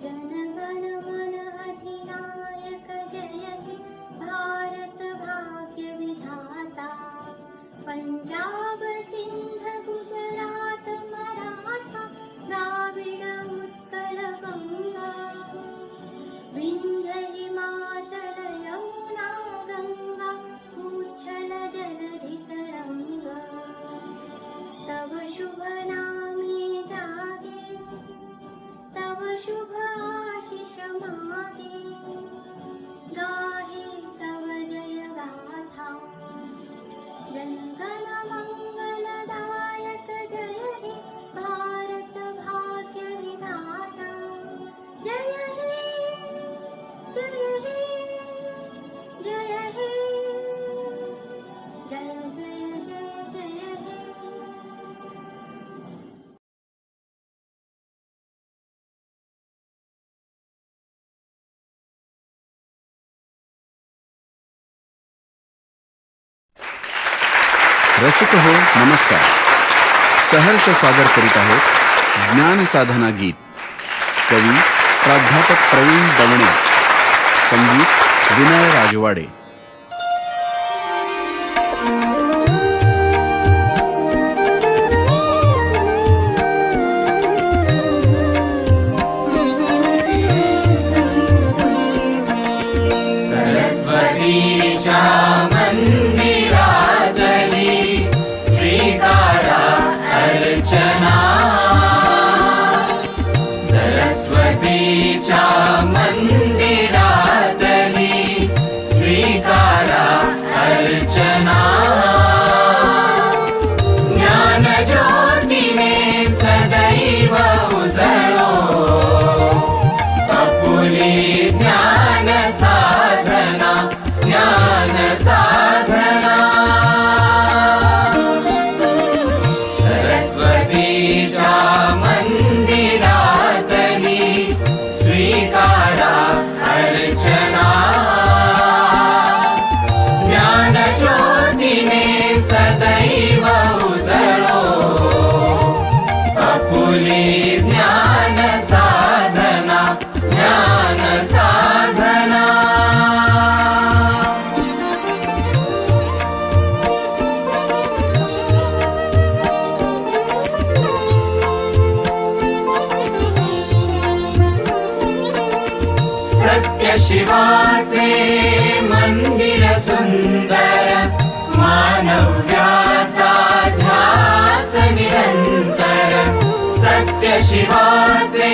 जनगण मन अधिनायक जय हे भारत भाग्य विधाता। पंजाब सिंध गुजरात मराठा द्राविड उत्कल गंगा। विंध्य हिमाचल यमुना गंगा उच्छल जलधि तरंगा। तव शुभ नामे जागे तव शुभ आशीष मागे। गाहे तव जय गाथा जनगण मंगलदायक जय हे भारत भाग्य विधाता। जय हे जय हे जय हे जय जय जय जय हे। रसिक हो नमस्कार. सहर्ष सादर करीत आहोत ज्ञान साधना गीत. कवी प्राध्यापक प्रवीण दवणे, संगीत विनय राजवाडे. शिवाचे मंदिर सुंदर मानव्याचा ध्यास निरंतर. सत्य शिवाचे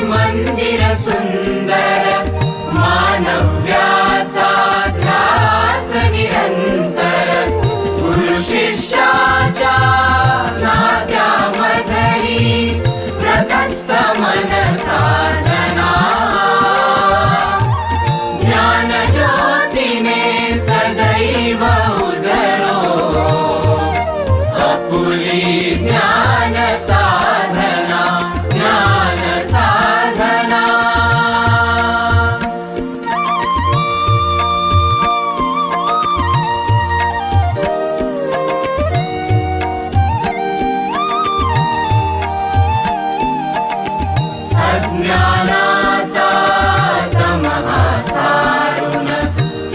मंदिर सुंदर मानव्याचा ध्यास निरंतर. गुरु शिष्याच्या नात्यामधली प्रतस्थ मन साधना. सदैव उजळो आपुली ज्ञान साधना ज्ञान साधना. अज्ञानाचा तमः सारुण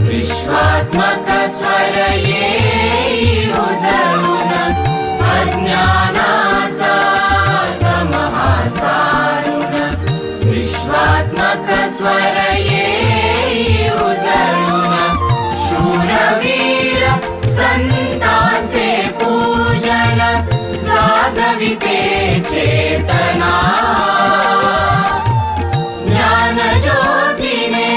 विश्वात्मक स्वर येई उजळून. अज्ञानाचा तमः सारुण विश्वात्मक स्वर येई उजळून. शूरवीर संतांचे पूजन जागविते चेतना. ज्ञान ज्योतीने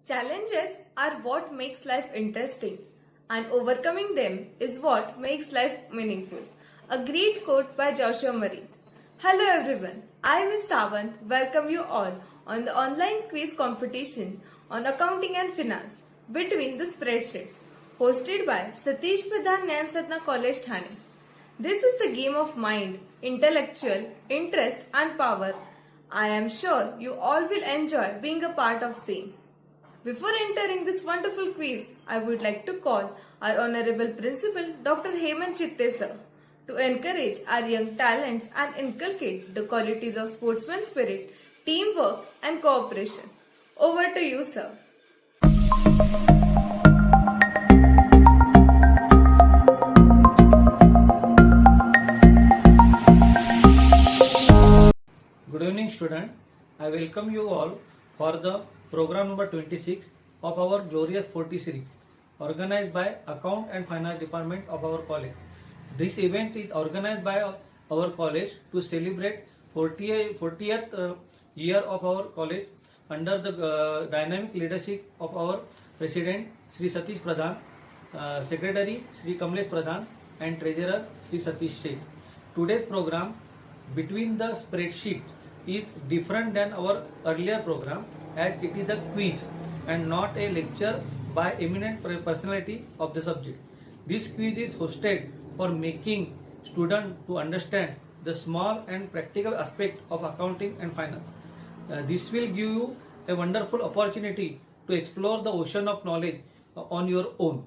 Challenges are what makes life interesting, and overcoming them is what makes life meaningful. A great quote by Joshua Murray. Hello everyone, I Ms. Sawant welcome you all on the online quiz competition on accounting and finance between the spreadsheets. hosted by Satish Pradhan Nyan Satna College, Thane. This is the game of mind, intellectual, interest and power. I am sure you all will enjoy being a part of same. Before entering this wonderful quiz, I would like to call our Honorable Principal Dr. Hemant Chitte sir to encourage our young talents and inculcate the qualities of sportsman spirit, teamwork and cooperation. Over to you, sir. Good evening, student. I welcome you all for the program number 26 of our glorious 40 series, organized by Account and Finance Department of our college. This event is organized by our college to celebrate 40th year of our college under the dynamic leadership of our President Sri Satish Pradhan, Secretary Sri Kamlesh Pradhan, and Treasurer Sri Satish Sheikh. Today's program, between the spreadsheet, is different than our earlier program, as it is a quiz and not a lecture by eminent personality of the subject. This quiz is hosted for making students to understand the small and practical aspect of accounting and finance. This will give you a wonderful opportunity to explore the ocean of knowledge on your own.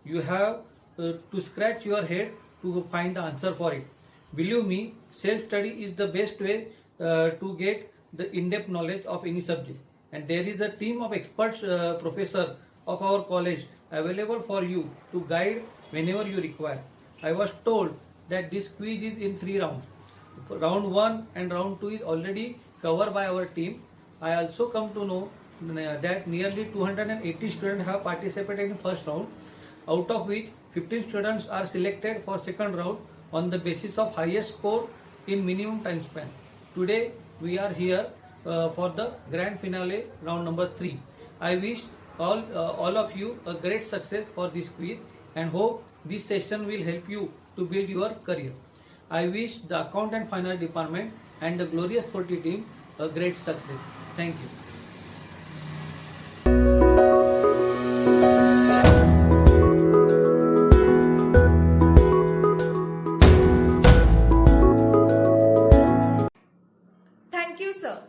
You have to scratch your head to find the answer for it. Believe me, self-study is the best way to get the in-depth knowledge of any subject. And there is a team of experts, professors of our college available for you to guide whenever you require. I was told that this quiz is in 3 rounds. Round 1 and round 2 is already covered by our team. I also come to know that nearly 280 students have participated in first round, out of which 15 students are selected for second round on the basis of highest score in minimum time span. Today we are here for the grand finale, round number 3. I wish all of you a great success for this quiz and hope this session will help you to build your career. I wish the Account and Finance Department and the glorious 40 team a great success. Thank you. Thank you, sir.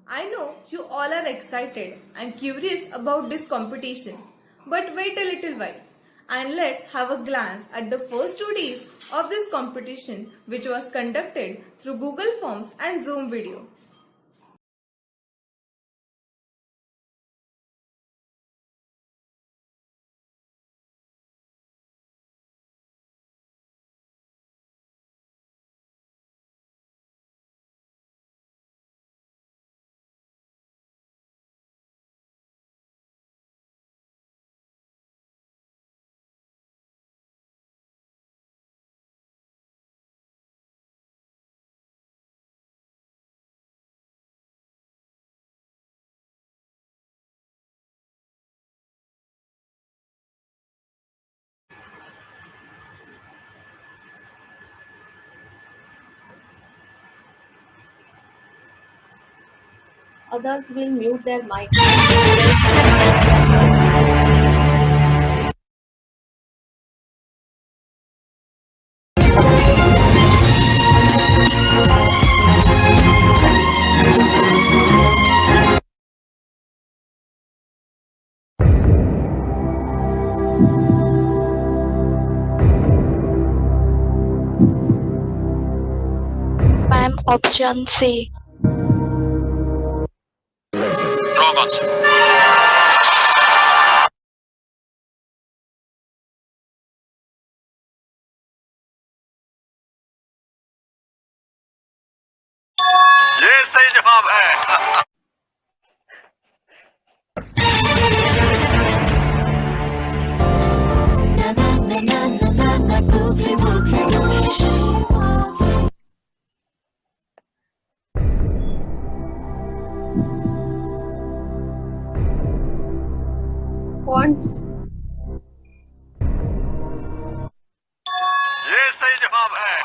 I know you all are excited and curious about this competition. But wait a little while and let's have a glance at the first 2 days of this competition, which was conducted through Google Forms and Zoom video. Others will mute their mic. Ma'am, option C. Wrong answer. ये सही जवाब है। Fonts. ये सही जवाब है।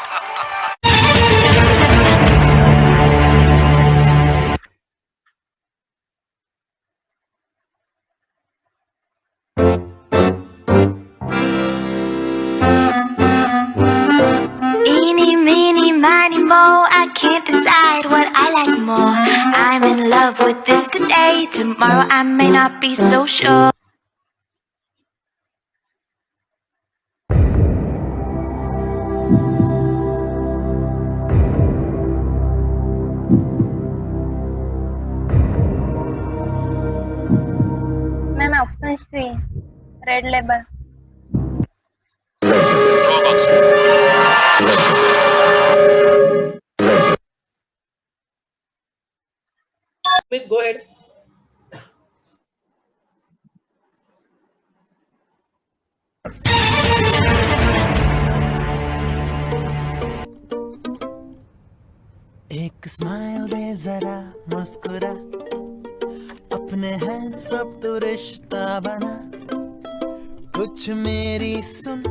today, tomorrow I may not be so sure. Ma'am, option C, red label. Wrong answer. Smith, go ahead. एक smile दे जरा मुस्कुरा, अपने हैं सब तो रिश्ता बना, कुछ मेरी सुन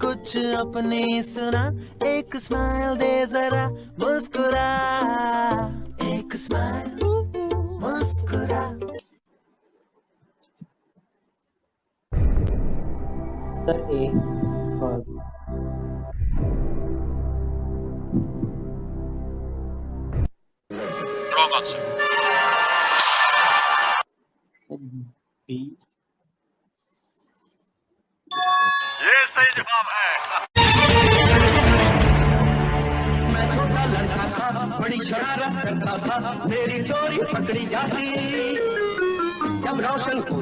कुछ अपनी सुना, एक स्माइल दे जरा मुस्कुरा, एक स्माइल मुस्कुरा. Sir, A. Wrong answer. B. ये सही जवाब है. मैं छोटा लड़का था, बड़ी शरारत करता था, मेरी चोरी पकड़ी जाती जब रोशन हो.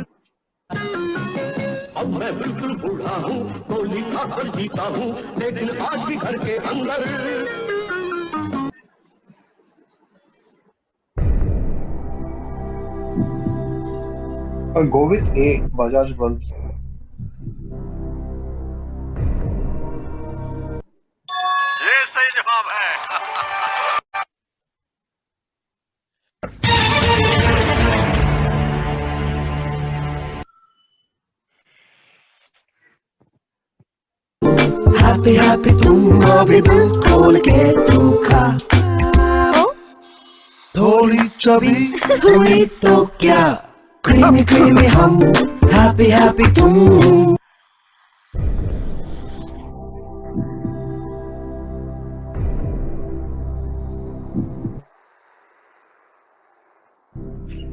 अब मैं बिल्कुल बूढ़ा हूँ, गोली खाकर जीता हूँ, लेकिन आज भी घर के अंदर. Go with A, Bajaj Bulbs. ये सही जवाब है. हैप्पी हैप्पी तुम अभी दिल खोल के तू खा, थोड़ी चबी हुई तो क्या, क्रीमी क्रीमी हम, हैप्पी हैप्पी तुम.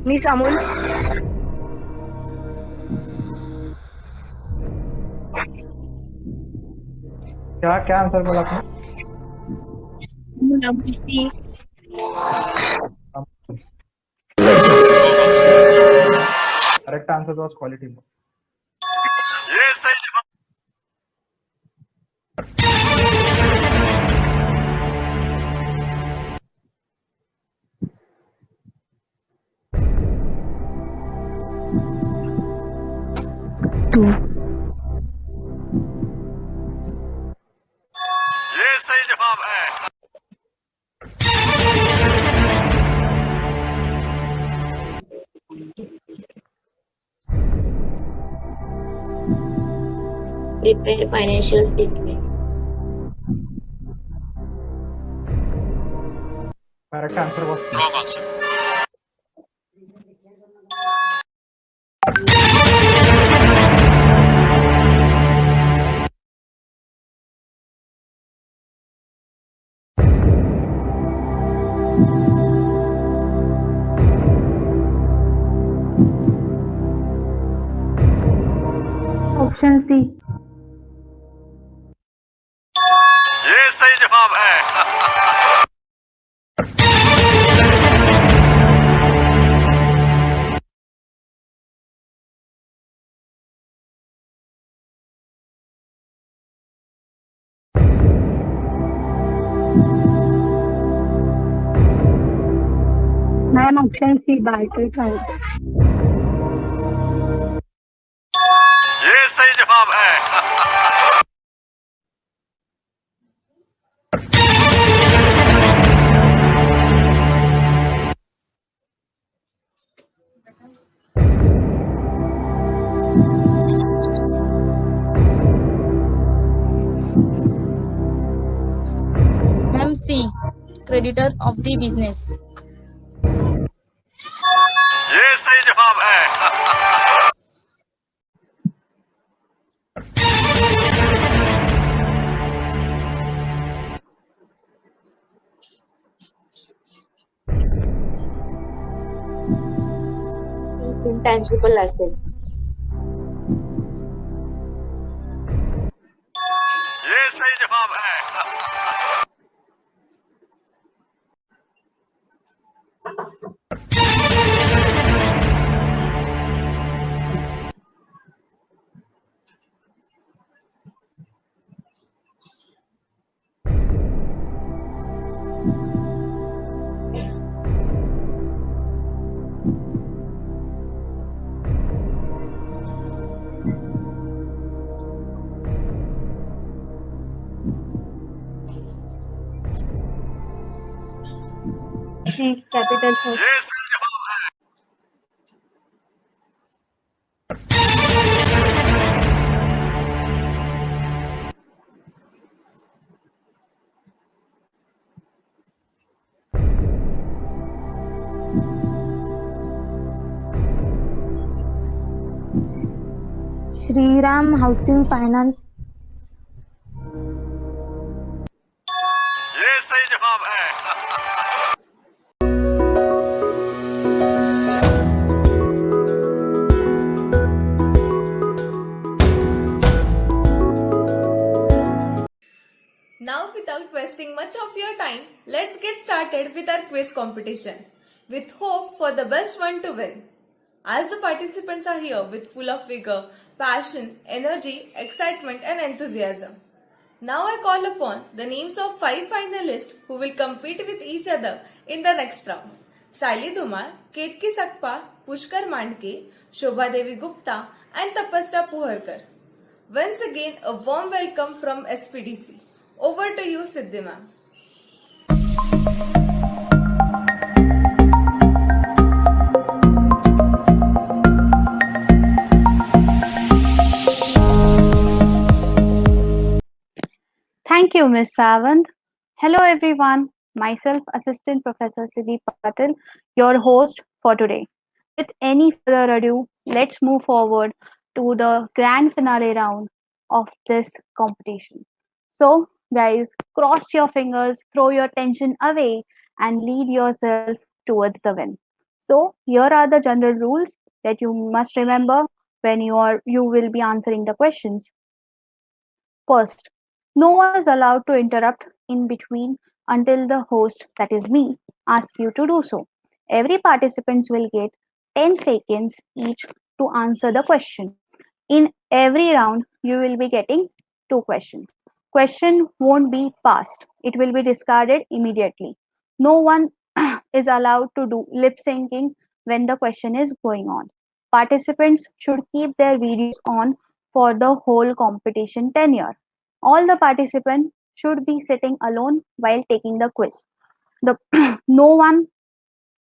Miss Amul. क्या आंसर बोला आपने? Correct answer was quality. ये सही जवाब. ये सही जवाब है. Prepare financial statement. Correct answer was Wrong answer. Option C. ये सही जवाब है. Ma'am, option C, barter transaction. ये सही जवाब है. Ma'am, C, creditor of the business. ये सही जवाब है. tangible asset. ये सही जवाब है। Capital first. ये सही जवाब है। Shriram Housing Finance. ये सही जवाब है। Now, without wasting much of your time, let's get started with our quiz competition with hope for the best one to win. As the participants are here with full of vigor, passion, energy, excitement, and enthusiasm. Now I call upon the names of 5 finalists who will compete with each other in the next round. Sally Dhumar, Ketki Sakpa, Pushkar Mandke, Shobha Devi Gupta, and Tapasya Puharkar. Once again, a warm welcome from SPDC. Over to you, Siddhi ma'am. Thank you, Ms. Savant. Hello, everyone. Myself, Assistant Professor Siddhi Patil, your host for today. With any further ado, let's move forward to the grand finale round of this competition. So, guys, cross your fingers, throw your tension away, and lead yourself towards the win. So, here are the general rules that you must remember when you will be answering the questions. First, no one is allowed to interrupt in between until the host, that is me, asks you to do so. Every participant will get 10 seconds each to answer the question. In every round, you will be getting 2 questions. Question won't be passed. It will be discarded immediately. No one is allowed to do lip syncing when the question is going on. Participants should keep their videos on for the whole competition tenure. All the participants should be sitting alone while taking the quiz. No one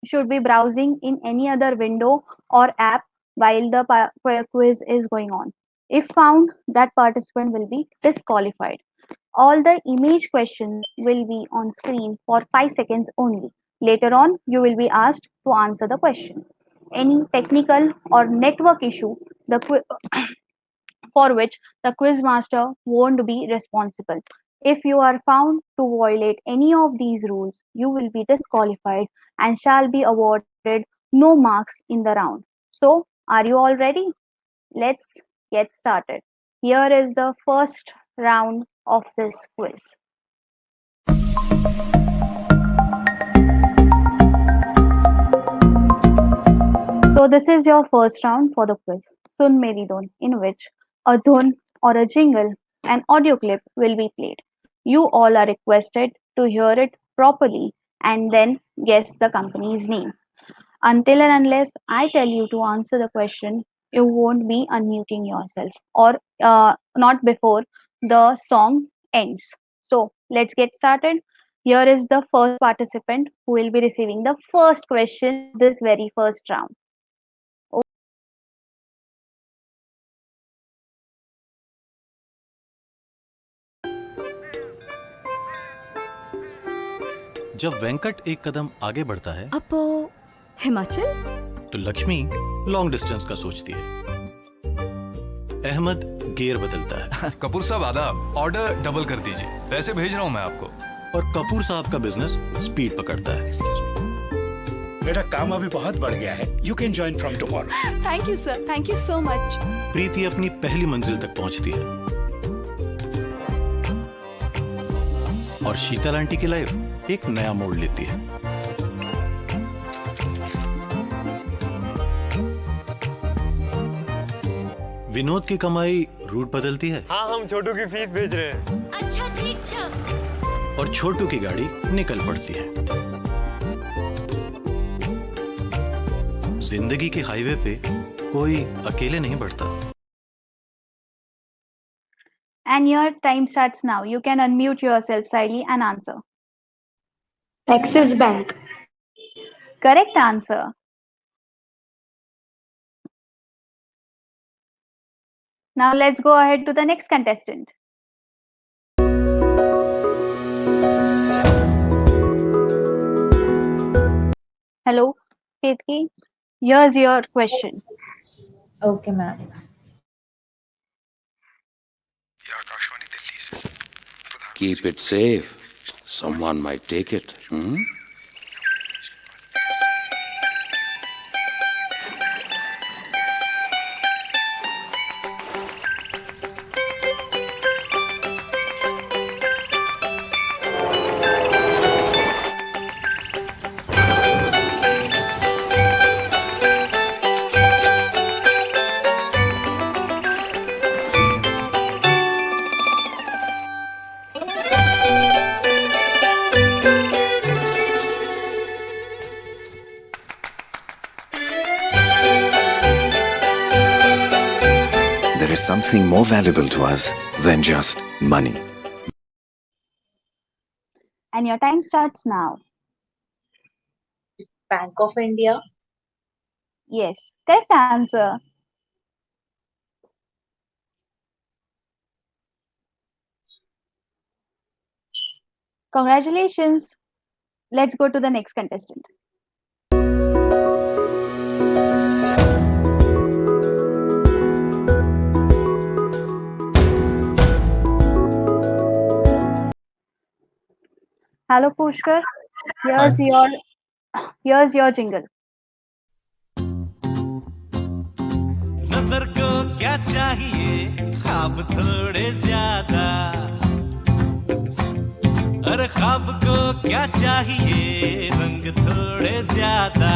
should be browsing in any other window or app while the quiz is going on. If found, that participant will be disqualified. All the image questions will be on screen for 5 seconds only. Later on, you will be asked to answer the question. Any technical or network issue for which the quiz master won't be responsible. If you are found to violate any of these rules, you will be disqualified and shall be awarded no marks in the round. So, are you all ready? Let's get started. Here is the first round of this quiz. So this is your first round for the quiz, Sun Meri Dhun, in which a dhun or a jingle, an audio clip will be played. You all are requested to hear it properly and then guess the company's name. Until and unless I tell you to answer the question, you won't be unmuting yourself, or not before the song ends. So let's get started. Here is the first participant who will be receiving the first question this very first round. जब वेंकट एक कदम आगे बढ़ता है अपो हिमाचल तो Lakshmi long distance का सोचती है। Ahmad gear बदलता है। कपूर साहब आदाब, ऑर्डर डबल कर दीजिए, पैसे भेज रहा हूँ मैं आपको। और कपूर साहब का बिजनेस स्पीड पकड़ता है। बेटा काम अभी बहुत बढ़ गया है. You can join from tomorrow. Thank you sir, thank you so much. Preeti अपनी पहली मंजिल तक पहुंचती है और शीतल आंटी की लाइफ एक नया मोड़ लेती है। विनोद की कमाई रूट बदलती है। हाँ, हम छोटू की फीस भेज रहे हैं। अच्छा ठीक छ। और छोटू की गाड़ी निकल पड़ती है। जिंदगी के हाईवे पे कोई अकेले नहीं बढ़ता। And your time starts now. You can unmute yourself, Saili, and answer. Axis Bank. Correct answer. Now let's go ahead to the next contestant. Hello, Ketki. Here's your question. Okay, ma'am. Keep it safe. Someone might take it. There is something more valuable to us than just money. And your time starts now. Bank of India. Yes, correct answer. Congratulations. Let's go to the next contestant. Hello, Pushkar. Here's your jingle. नजर को क्या चाहिए, ख्वाब थोड़े ज्यादा। अरे ख्वाब को क्या चाहिए, रंग थोड़े ज्यादा।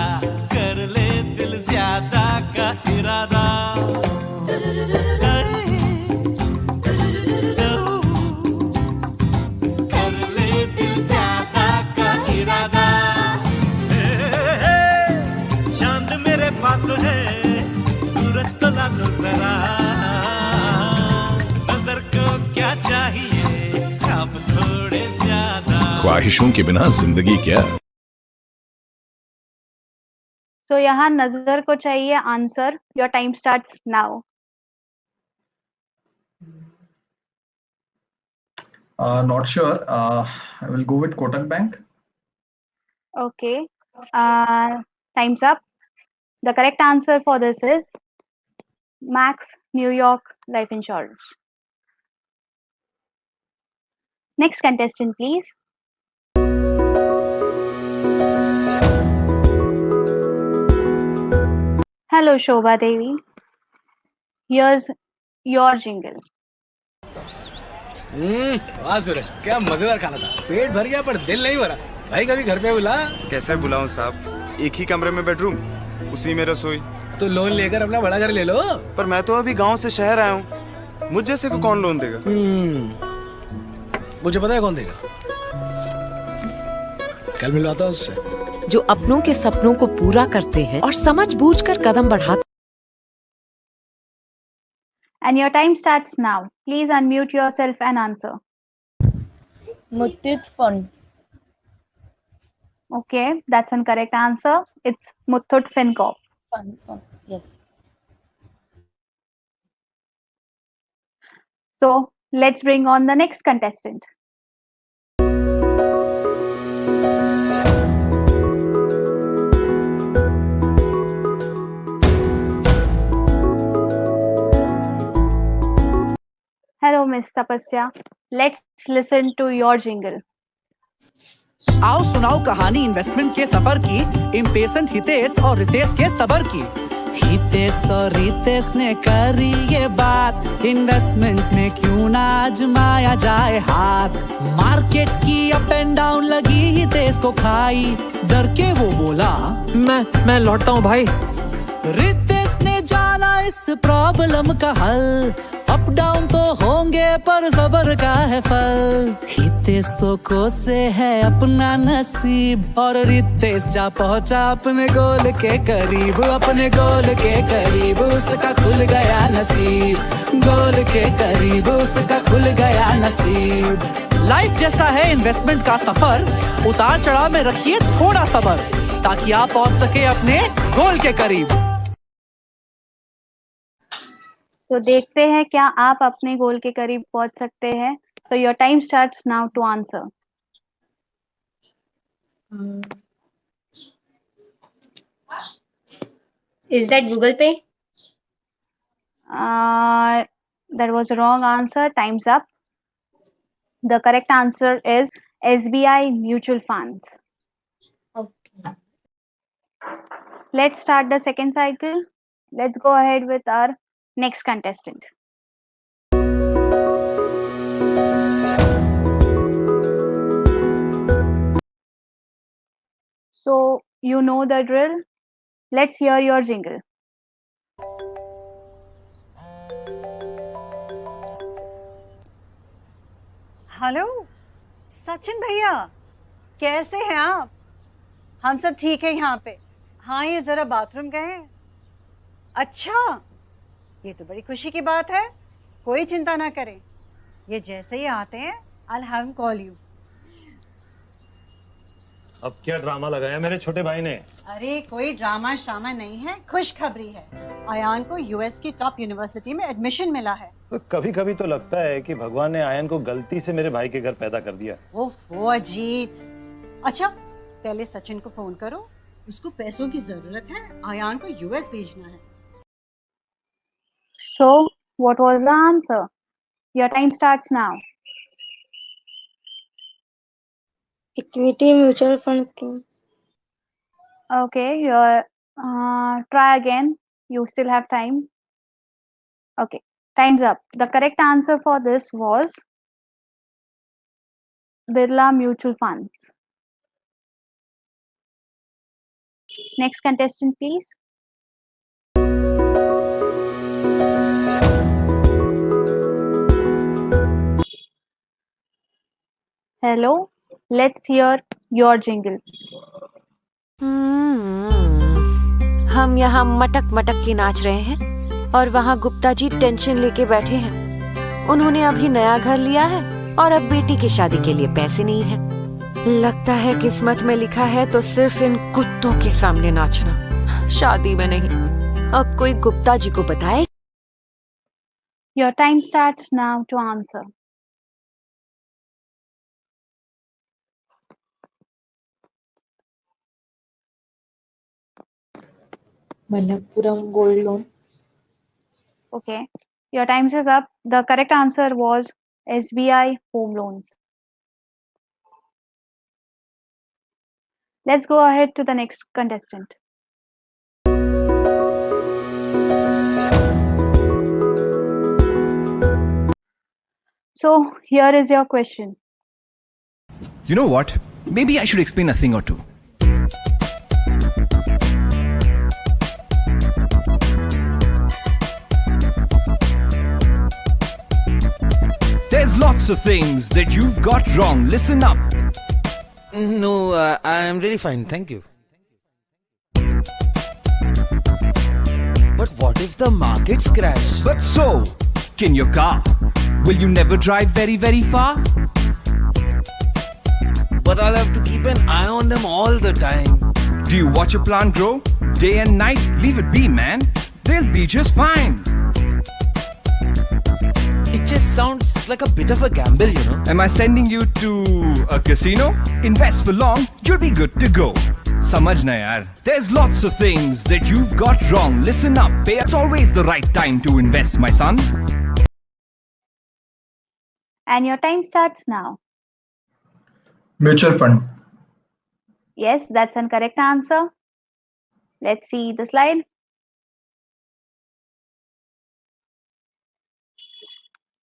कर ले दिल ज्यादा का इरादा। कर ले दिल ज्यादा का इरादा। चांद मेरे पास है, सूरज तो ला लो जरा। नजर को क्या चाहिए, ख्वाब थोड़े ज्यादा। ख्वाहिशों के बिना जिंदगी क्या? So यहाँ नजर को चाहिए answer. Your time starts now. Not sure. I will go with Kotak Bank. Okay. Time's up. The correct answer for this is Max New York Life Insurance. Next contestant, please. Hello, Shobha Devi. Here's your jingle. वाह सूरज, क्या मजेदार खाना था। पेट भर गया पर दिल नहीं भरा। भाई कभी घर पे बुला। कैसे बुलाऊं साहब, एक ही कमरे में बेडरूम, उसी में रसोई। तो लोन लेकर अपना बड़ा घर ले लो। पर मैं तो अभी गांव से शहर आया हूँ, मुझ जैसे को कौन लोन देगा? मुझे पता है कौन देगा। कल मिलवाता हूँ उससे। जो अपनों के सपनों को पूरा करते हैं और समझ-बूझकर कदम बढ़ाते। And your time starts now. Please unmute yourself and answer. Muthoot Fund. Okay, that's an correct answer. It's Muthoot Fincorp. Fund. Yes. So let's bring on the next contestant. Hello, Miss Tapasya. Let's listen to your jingle. आओ सुनाओ कहानी investment के सफर की, impatient Hitesh और रितेश के सबर की। हितेश और रितेश ने करी ये बात, इन्वेस्टमेंट में क्यों ना आजमाया जाए हाथ। मार्केट की अप एंड डाउन लगी हितेश को खाई, डर के वो बोला मैं लौटता हूँ भाई। रितेश ने जाना इस प्रॉब्लम का हल, अप डाउन तो होंगे पर सबर का है फल। हितेश को कोसे है अपना नसीब, और रितेश जा पहुंचा अपने गोल के करीब, अपने गोल के करीब उसका खुल गया नसीब, गोल के करीब उसका खुल गया नसीब। लाइफ जैसा है इन्वेस्टमेंट का सफर, उतार चढ़ाव में रखिए थोड़ा सबर, ताकि आप पहुंच सके अपने गोल के करीब। तो देखते हैं क्या आप अपने गोल के करीब पहुंच सकते हैं। So your time starts now to answer. Is that Google Pay? That was a wrong answer. Time's up. The correct answer is SBI Mutual Funds. Okay. Let's start the second cycle. Let's go ahead with our next contestant. So you know the drill. Let's hear your jingle. Hello Sachin भैया, कैसे हैं आप? हम सब ठीक है यहाँ पे। हाँ, ये जरा बाथरूम गए हैं। अच्छा, ये तो बड़ी खुशी की बात है। कोई चिंता ना करें, ये जैसे ही आते हैं I'll have him call you. अब क्या ड्रामा लगाया मेरे छोटे भाई ने? अरे कोई ड्रामा श्रामा नहीं है, खुशखबरी है। आयान को यूएस की टॉप यूनिवर्सिटी में एडमिशन मिला है। तो कभी कभी तो लगता है कि भगवान ने आयन को गलती से मेरे भाई के घर पैदा कर दिया। ओफो अजीत। अच्छा, पहले सचिन को फोन करो, उसको पैसों की जरूरत है, आयान को यूएस भेजना है। So what was the answer? Your time starts now. Equity mutual fund scheme. Okay, your try again. You still have time. Okay, time's up. The correct answer for this was Birla Mutual Funds. Next contestant, please. Hello, let's hear your jingle. हम यहाँ मटक मटक के नाच रहे हैं और वहाँ गुप्ता जी टेंशन लेके बैठे हैं। उन्होंने अभी नया घर लिया है और अब बेटी की शादी के लिए पैसे नहीं है। लगता है किस्मत में लिखा है तो सिर्फ इन कुत्तों के सामने नाचना, शादी में नहीं। अब कोई गुप्ता जी को बताए। Your time starts now to answer. Manappuram gold loan. Okay, your time is up. The correct answer was SBI home loans. Let's go ahead to the next contestant. So here is your question. You know what? Maybe I should explain a thing or two. There's lots of things that you've got wrong. Listen up. No, I'm really fine, thank you. But what if the markets crash? But so, can your car? Will you never drive very, very far? But I'll have to keep an eye on them all the time. Do you watch a plant grow? Day and night? Leave it be, man. They'll be just fine. It just sounds like a bit of a gamble, you know. Am I sending you to a casino? Invest for long, you'll be good to go. Samajhna yaar. There's lots of things that you've got wrong. Listen up, it's always the right time to invest, my son. And your time starts now. Mutual fund. Yes, that's an correct answer. Let's see the slide.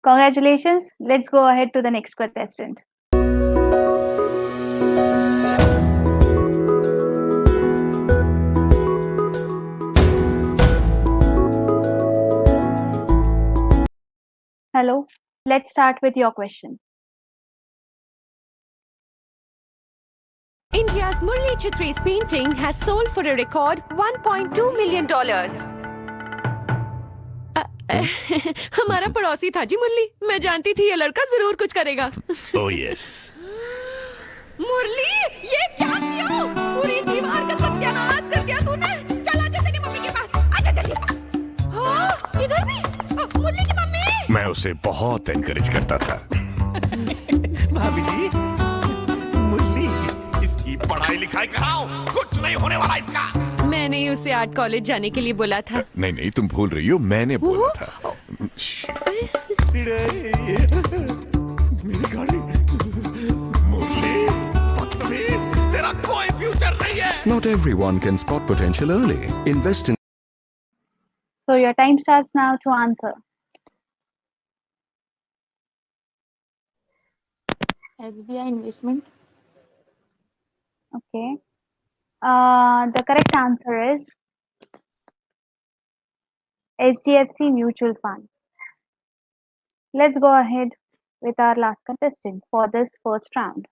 Congratulations. Let's go ahead to the next contestant. Hello. Let's start with your question. India's Murli Chitri's painting has sold for a record $1.2 million. हमारा पड़ोसी था जी मुरली। मैं जानती थी ये लड़का जरूर कुछ करेगा। Oh yes. मुरली, ये क्या किया? पूरी दीवार का सत्यानाश कर दिया तूने। चला जा तेरी मम्मी के पास। आजा जल्दी। हाँ, इधर भी। मुरली की मम्मी। मैं उसे बहुत एनकरेज करता था। भाभी जी, मुरली, इसकी पढ़ाई लिखाई कराओ, कुछ नहीं होने वाला इसका। मैंने ही उसे आर्ट कॉलेज जाने के लिए बोला था। नहीं नहीं, तुम भूल रही हो, मैंने बोला था। मेरी गाड़ी। मुरली, बदतमीज, तेरा कोई फ्यूचर नहीं है। Not everyone can spot potential early. Invest in. So your time starts now to answer. SBI investment. Okay. The correct answer is HDFC Mutual Fund. Let's go ahead with our last contestant for this first round.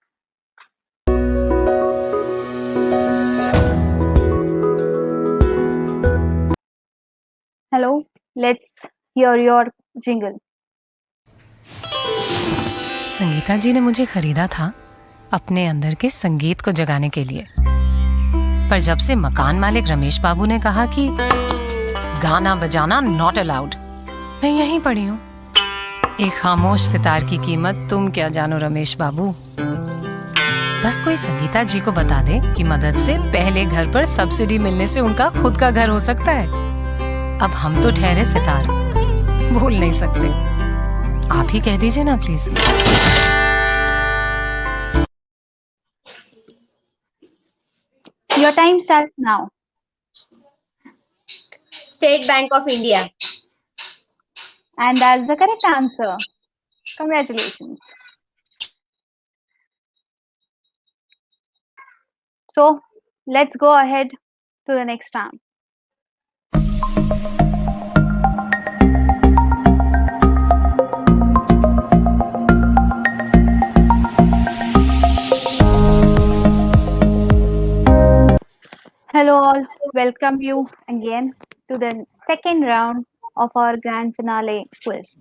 Hello, let's hear your jingle. Sangeeta जी ने मुझे खरीदा था अपने अंदर के संगीत को जगाने के लिए, पर जब से मकान मालिक रमेश बाबू ने कहा कि गाना बजाना नॉट अलाउड, मैं यहीं पड़ी हूँ। एक खामोश सितार की कीमत तुम क्या जानो रमेश बाबू। बस कोई संगीता जी को बता दे कि मदद से पहले घर पर सब्सिडी मिलने से उनका खुद का घर हो सकता है। अब हम तो ठहरे सितार, भूल नहीं सकते। आप ही कह दीजिए ना please. Your time starts now. State Bank of India. And that's the correct answer. Congratulations. So let's go ahead to the next round. Hello all, welcome you again to the second round of our grand finale quiz.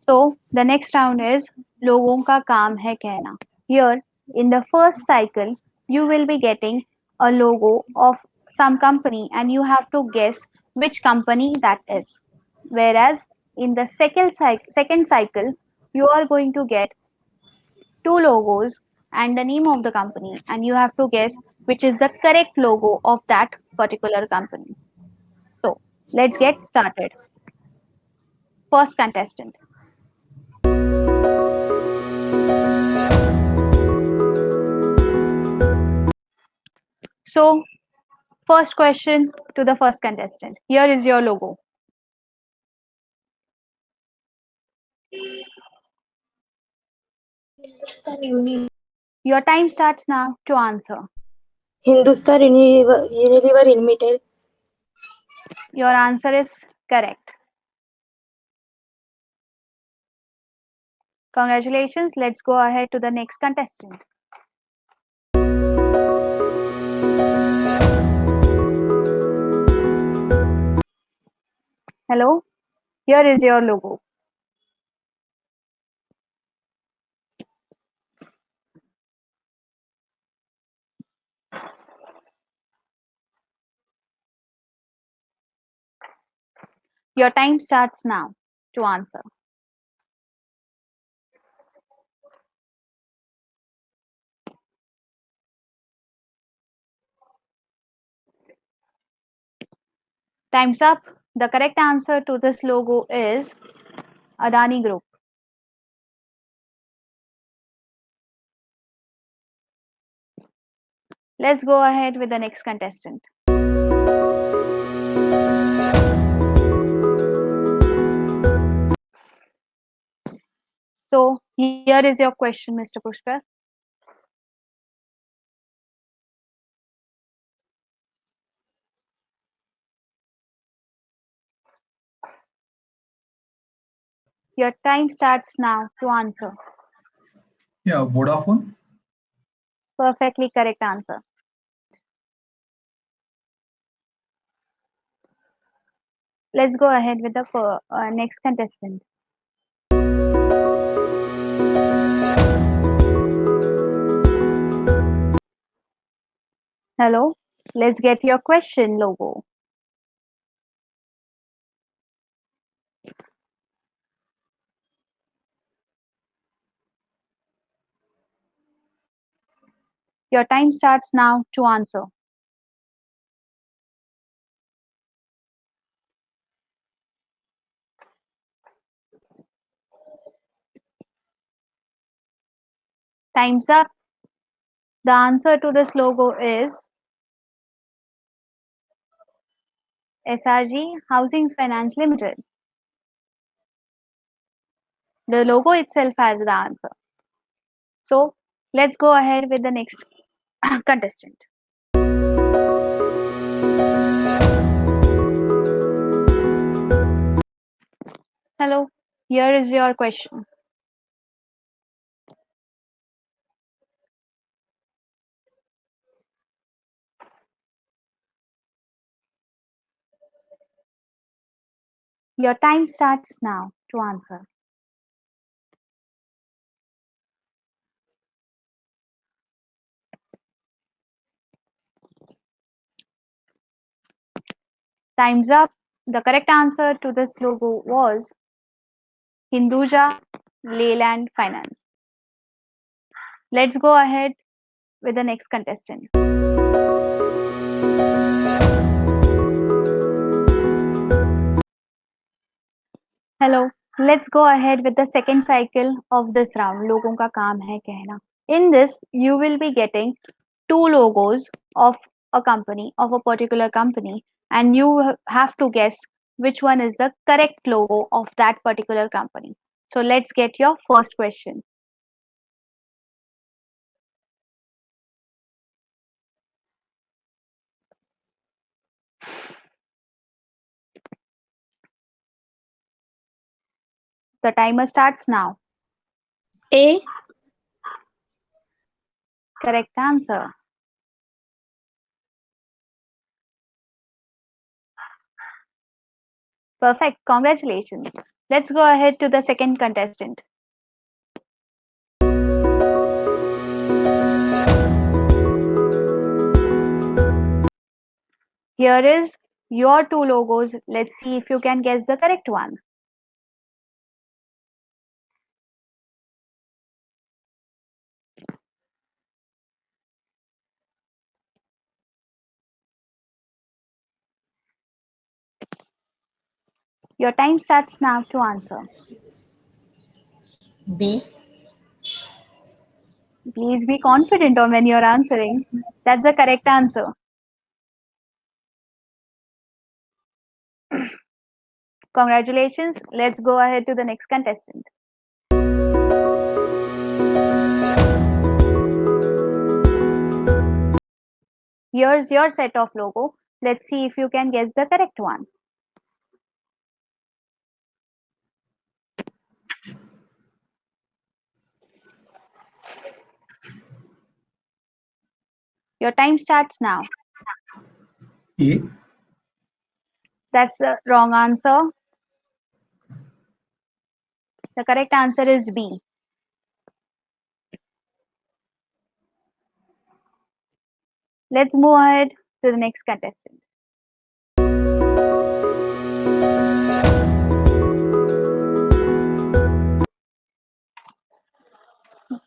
So the next round is लोगों का काम है कहना. Here in the first cycle you will be getting a logo of some company and you have to guess which company that is. Whereas in the second cycle you are going to get two logos and the name of the company and you have to guess which is the correct logo of that particular company. So let's get started. First contestant. So first question to the first contestant. Here is your logo. Your time starts now to answer. Hindustan Unilever Limited. Your answer is correct. Congratulations. Let's go ahead to the next contestant. Hello. Here is your logo. Your time starts now to answer. Time's up. The correct answer to this logo is Adani Group. Let's go ahead with the next contestant. So here is your question, Mr. Pushkar. Your time starts now to answer. Yeah, Vodafone. Perfectly correct answer. Let's go ahead with the next contestant. Hello, let's get your question logo. Your time starts now to answer. Time's up. The answer to this logo is SRG Housing Finance Limited. The logo itself has the answer. So let's go ahead with the next contestant. Hello, here is your question. Your time starts now to answer. Time's up. The correct answer to this logo was Hinduja Leyland Finance. Let's go ahead with the next contestant. Hello, let's go ahead with the second cycle of this round. लोगों का काम है कहना. In this, you will be getting two logos of a company, of a particular company, and you have to guess which one is the correct logo of that particular company. So let's get your first question. The timer starts now. A. Correct answer. Perfect. Congratulations. Let's go ahead to the second contestant. Here is your two logos. Let's see if you can guess the correct one. Your time starts now to answer. B. Please be confident on when you're answering. That's the correct answer. Congratulations. Let's go ahead to the next contestant. Here's your set of logo. Let's see if you can guess the correct one. Your time starts now. A. That's the wrong answer. The correct answer is B. Let's move ahead to the next contestant.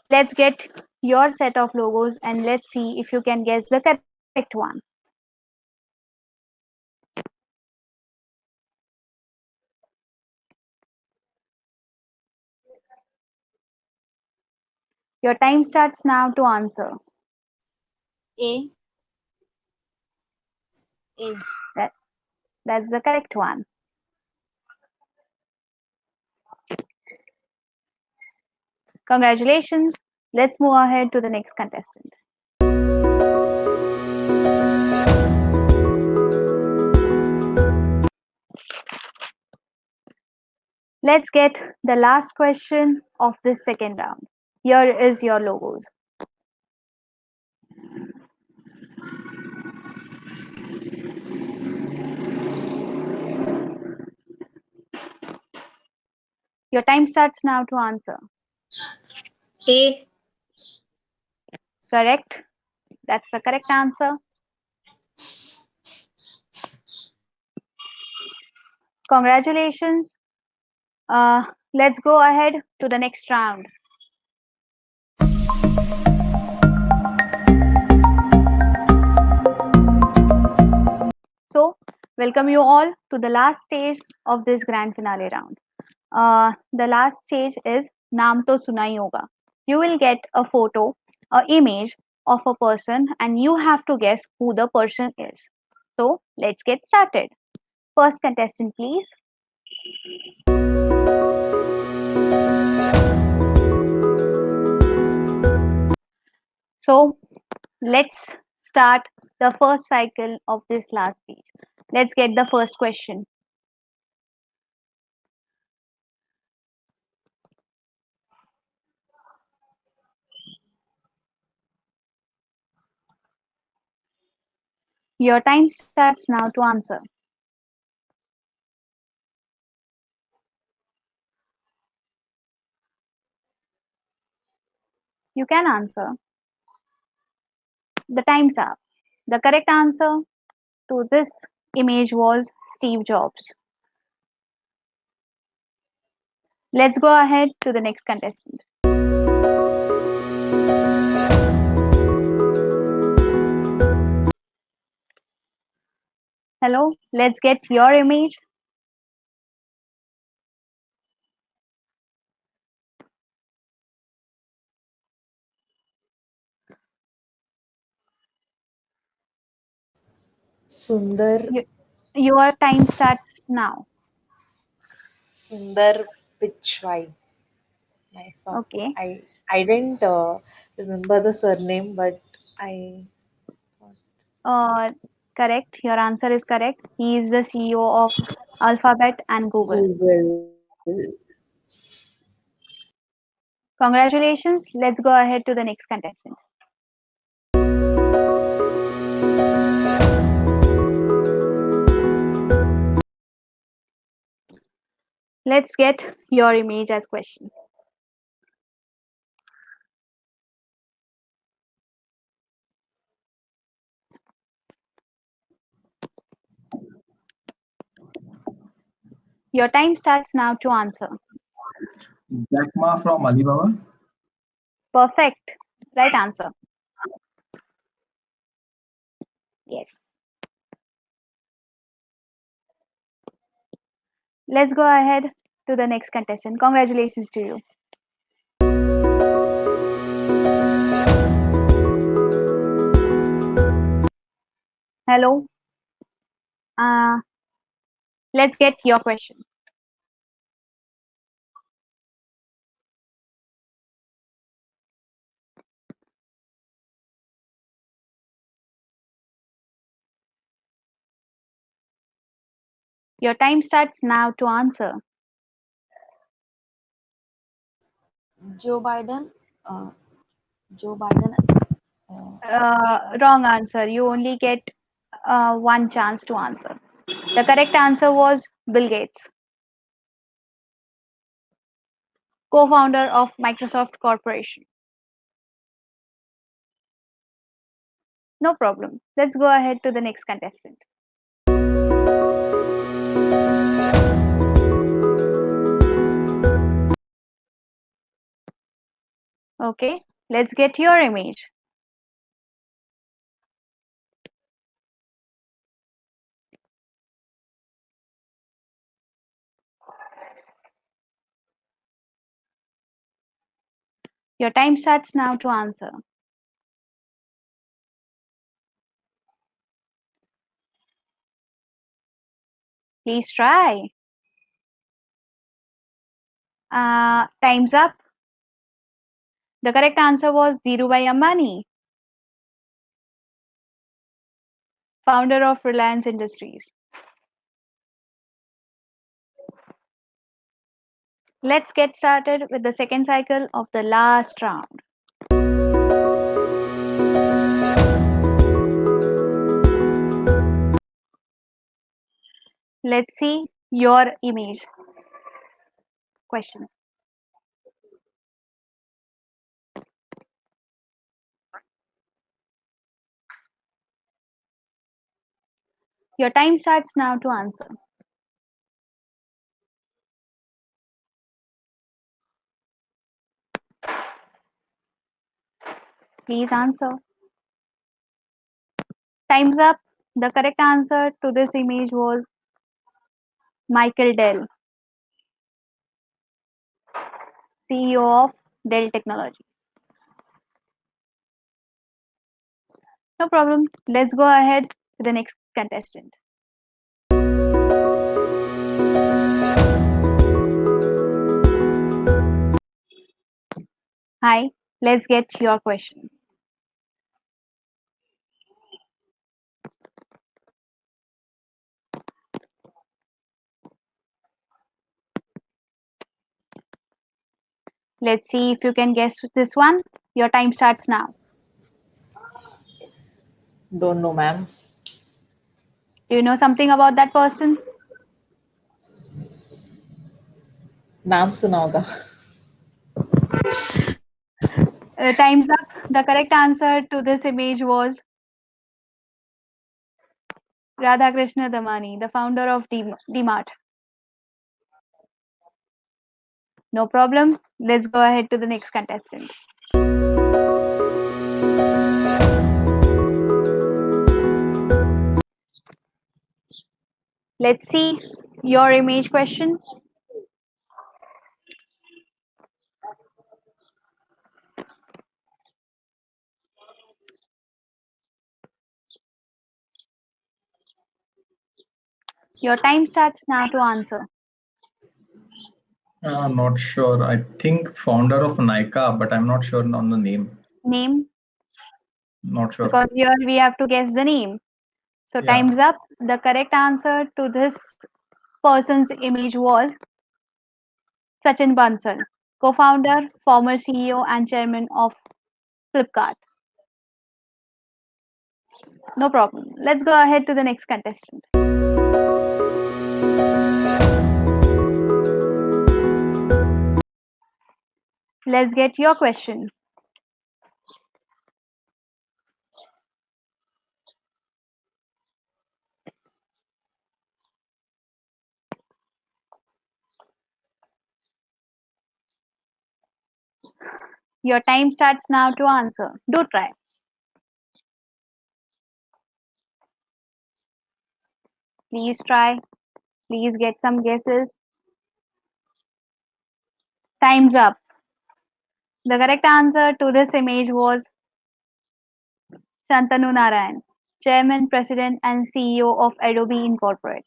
Let's get your set of logos and let's see if you can guess the correct one. Your time starts now to answer. A. A. That's the correct one. Congratulations. Let's move ahead to the next contestant. Let's get the last question of this second round. Here is your logos. Your time starts now to answer. A. Correct. That's the correct answer. Congratulations. Let's go ahead to the next round. So, welcome you all to the last stage of this grand finale round. The last stage is Naam To Suna Hi Hoga. You will get a photo, an image of a person, and you have to guess who the person is. So, let's get started. First contestant, please. So, let's start the first cycle of this last stage. Let's get the first question. Your time starts now to answer. You can answer. The time's up. The correct answer to this image was Steve Jobs. Let's go ahead to the next contestant. Hello, let's get your image. Sundar. Your time starts now. Sundar Pichwai. Okay. I didn't remember the surname, but I. Correct. Your answer is correct. He is the CEO of Alphabet and Google. Congratulations. Let's go ahead to the next contestant. Let's get your image as question. Your time starts now to answer. Jack Ma from Alibaba. Perfect. Right answer. Yes. Let's go ahead to the next contestant. Congratulations to you. Hello. Let's get your question. Your time starts now to answer. Joe Biden. Joe Biden. Wrong answer. You only get one chance to answer. The correct answer was Bill Gates, co-founder of Microsoft Corporation. No problem. Let's go ahead to the next contestant. Okay, let's get your image. Your time starts now to answer. Please try. Time's up. The correct answer was Dhirubhai Ambani, founder of Reliance Industries. Let's get started with the second cycle of the last round. Let's see your image question. Your time starts now to answer. Please answer. Time's up. The correct answer to this image was Michael Dell, CEO of Dell Technologies. No problem. Let's go ahead to the next contestant. Hi, let's get your question. Let's see if you can guess this one. Your time starts now. Don't know, ma'am. Do you know something about that person? नाम सुना होगा. Time's up. The correct answer to this image was Radhakrishna Damani, the founder of DMart. No problem. Let's go ahead to the next contestant. Let's see your image question. Your time starts now to answer. Not sure. I think founder of Nykaa, but I'm not sure on the name. Name? Not sure. Because here we have to guess the name. So Yeah. time's up. The correct answer to this person's image was Sachin Bansal, co-founder, former CEO and chairman of Flipkart. No problem. Let's go ahead to the next contestant. Let's get your question. Your time starts now to answer. Do try. Please try. Please get some guesses. Time's up. The correct answer to this image was Shantanu Narayan, Chairman, President, and CEO of Adobe Incorporate.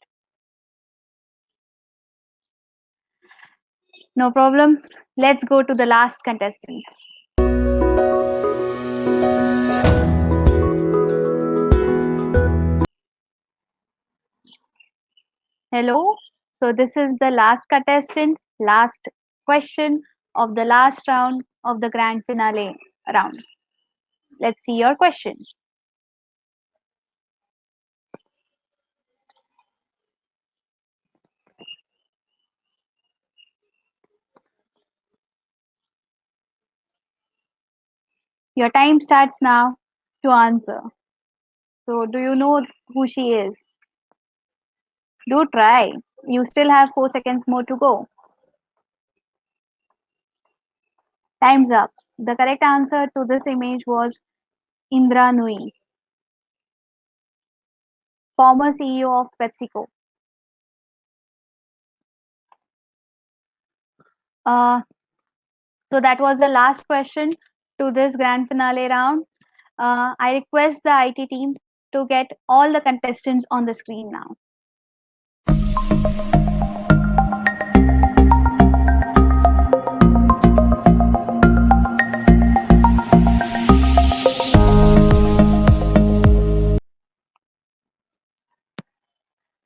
No problem. Let's go to the last contestant. Hello. So this is the last contestant, last question of the last round of the grand finale round. Let's see your question. Your time starts now to answer. So do you know who she is? Do try. You still have 4 seconds more to go. Time's up. The correct answer to this image was Indra Nui, former CEO of PepsiCo. So that was the last question to this grand finale round. I request the IT team to get all the contestants on the screen now.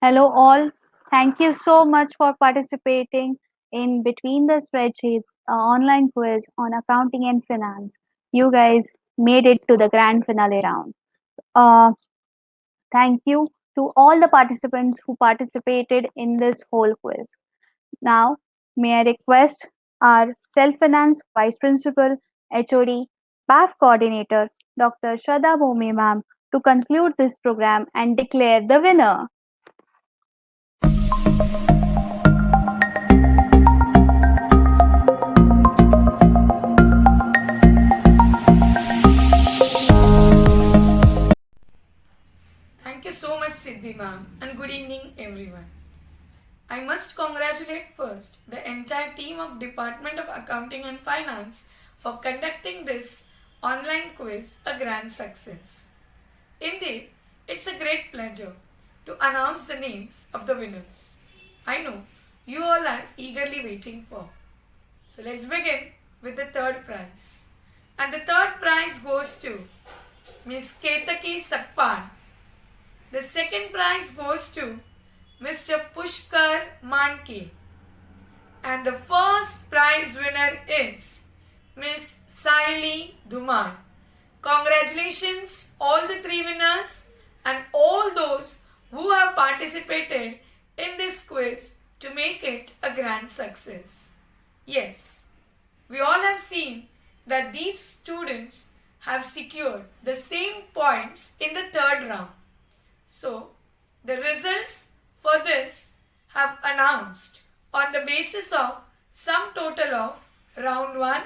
Hello, all. Thank you so much for participating in Between the Spreadsheets, online quiz on accounting and finance. You guys made it to the grand finale round. Uh, thank you to all the participants who participated in this whole quiz. Now, may I request our Self-Finance Vice Principal, HOD, PAF Coordinator, Dr. Shraddha Bhome ma'am, to conclude this program and declare the winner. Thank you so much, Siddhi ma'am, and good evening, everyone. I must congratulate first the entire team of Department of Accounting and Finance for conducting this online quiz a grand success. Indeed, it's a great pleasure to announce the names of the winners. I know you all are eagerly waiting for. So let's begin with the third prize. And the third prize goes to Miss Ketaki Sakpan. The second prize goes to Mr. Pushkar Manke. And the first prize winner is Miss Saili Dhuman. Congratulations all the three winners and all those who have participated in this quiz to make it a grand success. Yes, we all have seen that these students have secured the same points in the third round. So, the results for this have announced on the basis of sum total of round 1,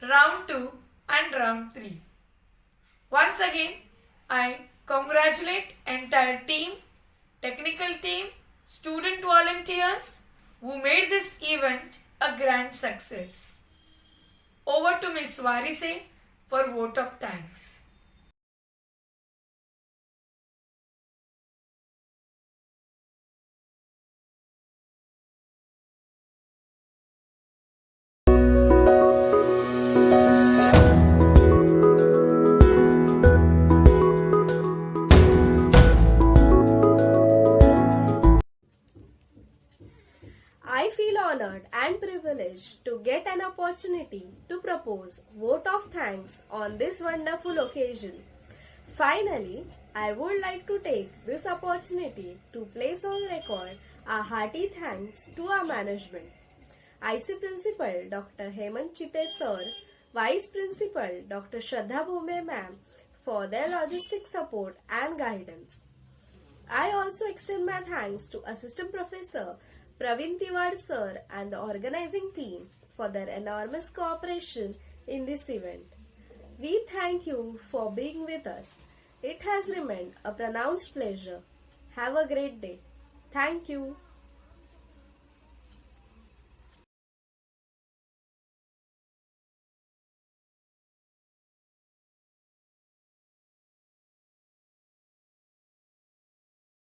round 2 and round 3. Once again, I congratulate entire team, technical team, student volunteers who made this event a grand success. Over to Ms. Warise for vote of thanks. I feel honored and privileged to get an opportunity to propose vote of thanks on this wonderful occasion. Finally, I would like to take this opportunity to place on record a hearty thanks to our management. IC Principal Dr. Hemant Chite Sir, Vice Principal Dr. Shraddha Bhome ma'am for their logistic support and guidance. I also extend my thanks to Assistant Professor Praveen Tiwari sir and the organizing team for their enormous cooperation in this event. We thank you for being with us. It has remained a pronounced pleasure. Have a great day. Thank you.